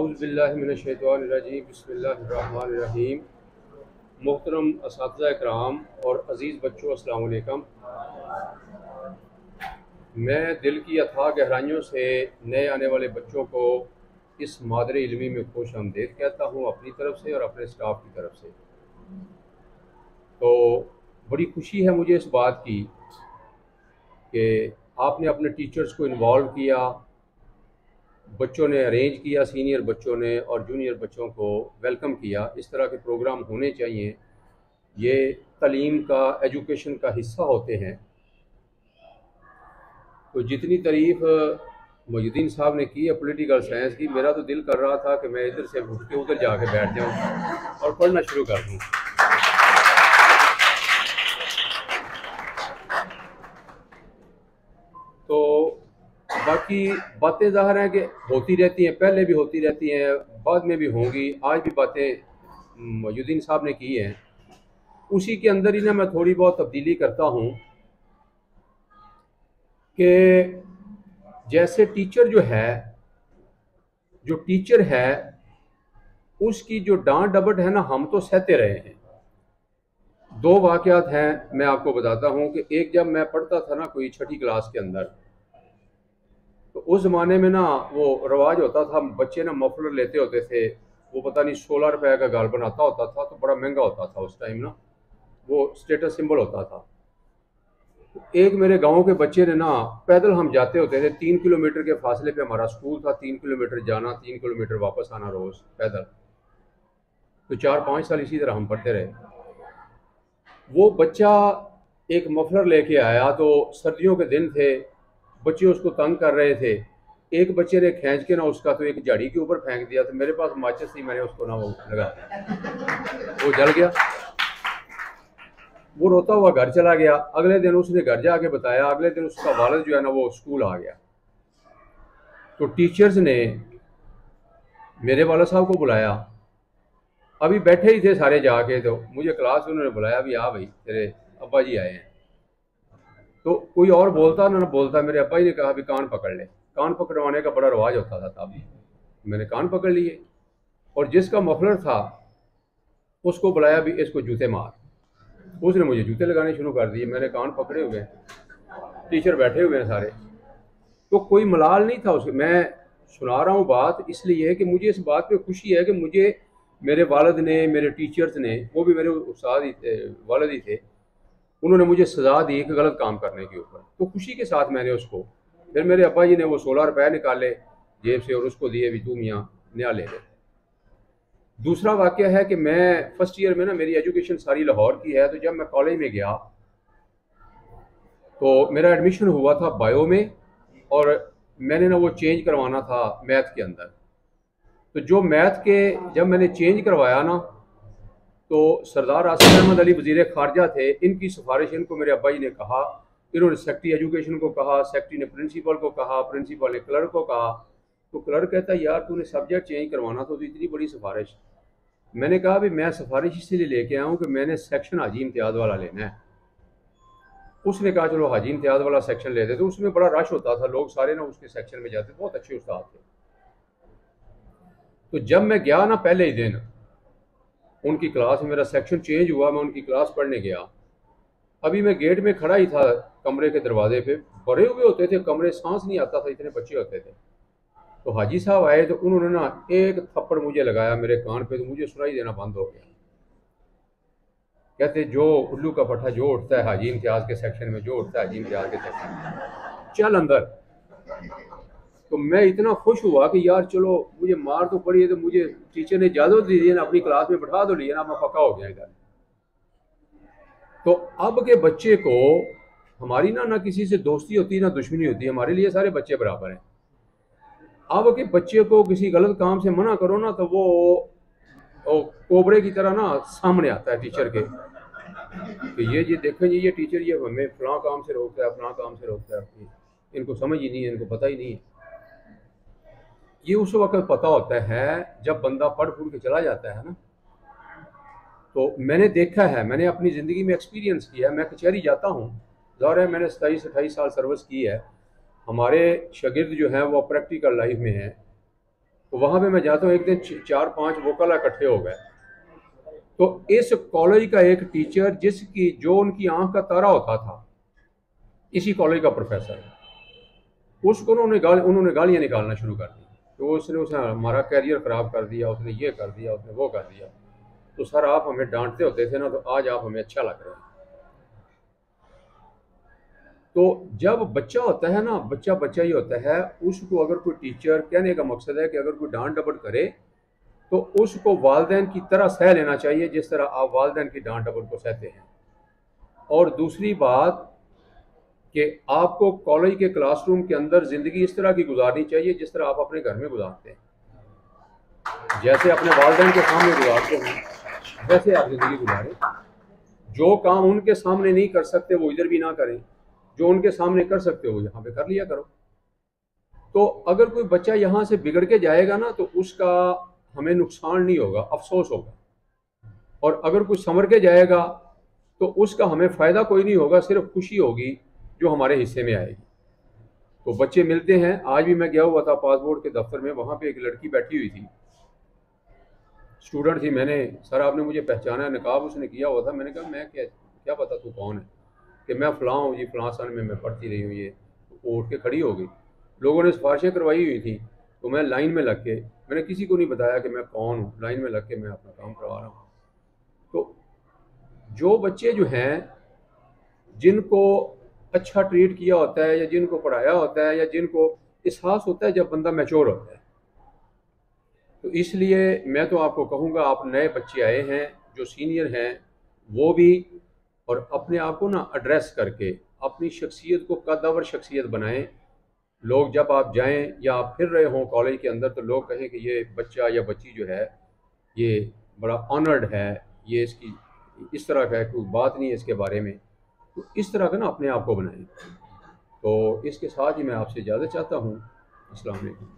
औज़ुबिल्लाहिमिनश्शैतानिर्रजीम बिस्मिल्लाहिर्रहमानिर्रहीम। मोहतरम असातिज़ा इकराम और अज़ीज़ बच्चों, अस्सलाम वालेकुम। मैं दिल की अथाह गहराइयों से नए आने वाले बच्चों को इस मादरे इल्मी में खुश आमदीद कहता हूँ, अपनी तरफ से और अपने स्टाफ की तरफ से। तो बड़ी खुशी है मुझे इस बात की कि आपने अपने टीचर्स को इन्वॉल्व किया, बच्चों ने अरेंज किया, सीनियर बच्चों ने और जूनियर बच्चों को वेलकम किया। इस तरह के प्रोग्राम होने चाहिए, ये तालीम का, एजुकेशन का हिस्सा होते हैं। तो जितनी तारीफ़ मोहिउद्दीन साहब ने की है पॉलिटिकल साइंस की, मेरा तो दिल कर रहा था कि मैं इधर से उठ के उधर जाके बैठ जाऊं और पढ़ना शुरू कर दूं। तो बाकी बातें ज़ाहिर हैं कि होती रहती हैं, पहले भी होती रहती हैं, बाद में भी होंगी। आज भी बातें मोहिउद्दीन साहब ने की हैं, उसी के अंदर ही ना मैं थोड़ी बहुत तब्दीली करता हूँ कि जैसे जो टीचर है उसकी जो डांट डपट है ना, हम तो सहते रहे हैं। दो वाक़यात हैं, मैं आपको बताता हूँ कि एक जब मैं पढ़ता था ना कोई छठी क्लास के अंदर, तो उस ज़माने में ना वो रवाज होता था, बच्चे ना मफलर लेते होते थे, वो पता नहीं 16 रुपए का गाल बनाता होता था, तो बड़ा महंगा होता था उस टाइम ना, वो स्टेटस सिंबल होता था। एक मेरे गांव के बच्चे ने ना, पैदल हम जाते होते थे, 3 किलोमीटर के फासले पे हमारा स्कूल था, 3 किलोमीटर जाना, 3 किलोमीटर वापस आना रोज पैदल। तो 4-5 साल इसी तरह हम पढ़ते रहे। वो बच्चा एक मफलर लेके आया, तो सर्दियों के दिन थे, बच्चे उसको तंग कर रहे थे। एक बच्चे ने खींच के ना उसका तो एक झाड़ी के ऊपर फेंक दिया। तो मेरे पास माचिस थी, मैंने उसको ना वो लगा, वो जल गया। वो रोता हुआ घर चला गया। अगले दिन उसने घर जाके बताया, अगले दिन उसका वालिद जो है ना वो स्कूल आ गया। तो टीचर्स ने मेरे वालिद साहब को बुलाया, अभी बैठे ही थे सारे जाके, तो मुझे क्लास में उन्होंने बुलाया, अभी आ भाई तेरे अब्बा जी आए हैं। तो कोई और बोलता ना बोलता, मेरे अब्बा जी ने कहा अभी कान पकड़ ले। कान पकड़वाने का बड़ा रवाज होता था तब। मैंने कान पकड़ लिए और जिसका मफलर था उसको बुलाया, भी इसको जूते मार। उसने मुझे जूते लगाने शुरू कर दिए। मैंने कान पकड़े हुए, टीचर बैठे हुए हैं सारे, तो कोई मलाल नहीं था उसमें। मैं सुना रहा हूँ बात इसलिए कि मुझे इस बात पे खुशी है कि मुझे मेरे वालिद ने, मेरे टीचर्स ने, वो भी मेरे उस्ताद ही थे, वालिद ही थे, उन्होंने मुझे सज़ा दी एक गलत काम करने के ऊपर। तो खुशी के साथ मैंने उसको, फिर मेरे अब्बा जी ने वो 16 रुपये निकाले जेब से और उसको दिए, भी तू मियाँ नया ले ले। दूसरा वाक़या है कि मैं फर्स्ट ईयर में ना, मेरी एजुकेशन सारी लाहौर की है, तो जब मैं कॉलेज में गया तो मेरा एडमिशन हुआ था बायो में, और मैंने ना वो चेंज करवाना था मैथ के अंदर। तो जो मैथ के जब मैंने चेंज करवाया ना, तो सरदार आसिफ अहमद अली वज़ीर ख़ारजा थे, इनकी सिफारिश इनको मेरे अब्बा जी ने कहा, इन्होंने सेक्रेटरी एजुकेशन को कहा, सेक्रेटरी ने प्रिंसिपल को कहा, प्रिंसिपल ने क्लर्क को कहा। तो क्लर्क कहता है यार तूने सब्जेक्ट चेंज करवाना था, तो इतनी बड़ी सिफारिश। मैंने कहा भी मैं सिफारिश इसलिए लेके आया हूँ कि मैंने सेक्शन हाजी इम्तियाज़ वाला लेना है। उसने कहा चलो हाजी इम्तियाज़ वाला सेक्शन ले दे। तो उसमें बड़ा रश होता था, लोग सारे ना उसके सेक्शन में जाते, बहुत अच्छे उस्ताद थे। तो जब मैं गया ना पहले ही दिन उनकी क्लास में, मेरा सेक्शन चेंज हुआ, मैं उनकी क्लास पढ़ने गया। अभी मैं गेट में खड़ा ही था, कमरे के दरवाजे पे, भरे हुए होते थे कमरे, सांस नहीं आता था, इतने बच्चे होते थे। तो हाजी साहब आए, तो उन्होंने ना एक थप्पड़ मुझे लगाया मेरे कान पे, तो मुझे सुनाई देना बंद हो गया। कहते जो उल्लू का पट्टा जो उठता है हाजी इम्तियाज़ के सेक्शन में, जो उठता है हाजी इम्तियाज़ के सेक्शन में, चल अंदर। तो मैं इतना खुश हुआ कि यार चलो, मुझे मार तो पड़ी है, तो मुझे टीचर ने इजाज़त दी है ना, अपनी क्लास में बैठा तो लिया ना, मैं पक्का हो गया इधर। तो अब के बच्चे को हमारी ना किसी से दोस्ती होती ना दुश्मनी होती है, हमारे लिए सारे बच्चे बराबर हैं। अब के बच्चे को किसी गलत काम से मना करो ना, तो वो कोबरे की तरह ना सामने आता है टीचर के, कि ये देखें जी, ये टीचर ये हमें फलां काम से रोकता है, फलां काम से रोकता है, इनको समझ ही नहीं है, इनको पता ही नहीं है। ये उस वक्त पता होता है जब बंदा पढ़ के चला जाता है ना। तो मैंने देखा है, मैंने अपनी ज़िंदगी में एक्सपीरियंस किया है। मैं कचहरी जाता हूँ, ज़ाहिर है मैंने 27-28 साल सर्विस की है। हमारे शागिर्द जो हैं वो प्रैक्टिकल लाइफ में हैं, तो वहाँ पे मैं जाता हूँ, एक दिन 4-5 वकला इकट्ठे हो गए। तो इस कॉलेज का एक टीचर जिसकी जो उनकी आंख का तारा होता था, इसी कॉलेज का प्रोफेसर है, उसको उन्होंने गालियाँ निकालना शुरू कर दी। तो उसने हमारा कैरियर ख़राब कर दिया, उसने ये कर दिया, उसने वो कर दिया। तो सर आप हमें डांटते होते थे ना, तो आज आप हमें अच्छा लग रहा है। तो जब बच्चा होता है ना, बच्चा बच्चा ही होता है, उसको अगर कोई टीचर, कहने का मकसद है कि अगर कोई डांट डपट करे तो उसको वालिदैन की तरह सह लेना चाहिए, जिस तरह आप वालिदैन की डांट डपट को सहते हैं। और दूसरी बात कि आपको कॉलेज के क्लासरूम के अंदर ज़िंदगी इस तरह की गुजारनी चाहिए जिस तरह आप अपने घर में गुजारते हैं। जैसे अपने वालिदैन के सामने गुजारते हैं वैसे आप ज़िंदगी गुजारें। जो काम उनके सामने नहीं कर सकते वो इधर भी ना करें, जो उनके सामने कर सकते हो यहाँ पे कर लिया करो। तो अगर कोई बच्चा यहाँ से बिगड़ के जाएगा ना, तो उसका हमें नुकसान नहीं होगा, अफसोस होगा। और अगर कोई संवर के जाएगा तो उसका हमें फ़ायदा कोई नहीं होगा, सिर्फ खुशी होगी जो हमारे हिस्से में आएगी। तो बच्चे मिलते हैं। आज भी मैं गया हुआ था पासपोर्ट के दफ्तर में, वहाँ पे एक लड़की बैठी हुई थी, स्टूडेंट थी। मैंने, सर आपने मुझे पहचाना, नकाब उसने किया हुआ था। मैंने कहा मैं क्या पता तू कौन है, कि मैं फ़लाँ हूँ जी, फ़लाँ सन में मैं पढ़ती रही हूँ। ये तो उठ के खड़ी हो गई। लोगों ने सिफारिशें करवाई हुई थी, तो मैं लाइन में लग के, मैंने किसी को नहीं बताया कि मैं कौन हूँ, लाइन में लग के मैं अपना काम करवा रहा हूँ। तो जो बच्चे जो हैं, जिनको अच्छा ट्रीट किया होता है, या जिनको पढ़ाया होता है, या जिनको एहसास होता है जब बंदा मैच्योर होता है, तो इसलिए मैं तो आपको कहूँगा, आप नए बच्चे आए हैं, जो सीनियर हैं वो भी, और अपने आप को ना एड्रेस करके अपनी शख्सियत को कदावर शख्सियत बनाएं। लोग जब आप जाएं या आप फिर रहे हों कॉलेज के अंदर, तो लोग कहें कि ये बच्चा या बच्ची जो है ये बड़ा ऑनर्ड है, ये इसकी इस तरह का है, कोई बात नहीं है इसके बारे में। तो इस तरह का ना अपने आप को बनाएं। तो इसके साथ ही मैं आपसे इजाज़त चाहता हूँ। अस्सलाम वालेकुम।